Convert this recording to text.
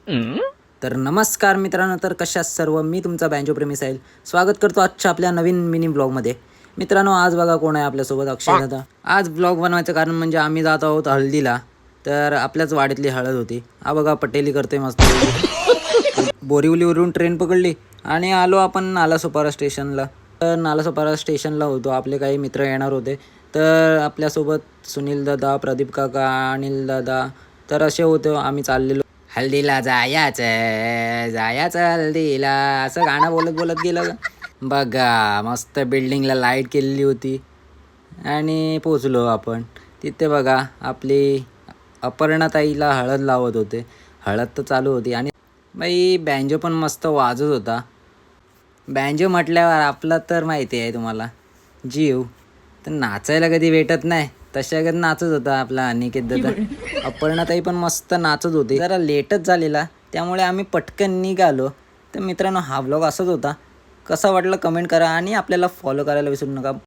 तर नमस्कार मित्रांनो, तर कशा सर्व, मी तुमचा बँजो प्रेमी साहिल स्वागत करतो आजच्या आपल्या नवीन मिनी ब्लॉगमध्ये. मित्रांनो, आज बघा कोण आहे आपल्यासोबत, अक्षय दादा. आज ब्लॉग बनवायचं कारण म्हणजे आम्ही जात आहोत हळदीला. तर आपल्याच वाडीतली हळद होती. हा बघा पटेली करते मस्त. बोरिवलीवरून ट्रेन पकडली आणि आलो आपण नालासोपारा स्टेशनला. तर नालासोपारा स्टेशनला होतो, आपले काही मित्र येणार होते. तर आपल्यासोबत सुनील दादा, प्रदीप काका, अनिल दादा, तर असे होते. आम्ही चाललेलो हल्दीला, जायचं जायचं हल्दीला, असं गाणं बोलत बोलत गेलं. बघा मस्त बिल्डिंगला लाईट केलेली होती आणि पोचलो आपण तिथे. बघा आपली अपर्णाताईला हळद लावत होते. हळद तर चालू होती आणि बाई बँजो पण मस्त वाजत होता. बँजो म्हटल्यावर आपला तर माहिती आहे तुम्हाला जीव, तर नाचायला कधी भेटत नाही, तशागत नाचत होता आपला अनिकेत दादा. अपर्णाताई पण मस्त नाचत होती. जरा लेटच झालेला त्यामुळे आम्ही पटकन निघालो. तर मित्रांनो, हा व्लॉग असाच होता. कसा वाटला कमेंट करा आणि आपल्याला फॉलो करायला विसरू नका.